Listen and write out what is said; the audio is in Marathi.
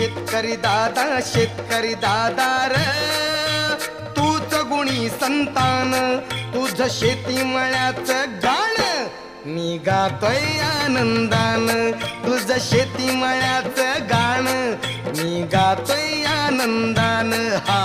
शेतकरी दादा र तूच गुणी संतान तुझ शेती मळ्याचं गाण मी गातोय आनंदान तुझ शेती मळ्याचं गाण मी गातोय आनंदान हा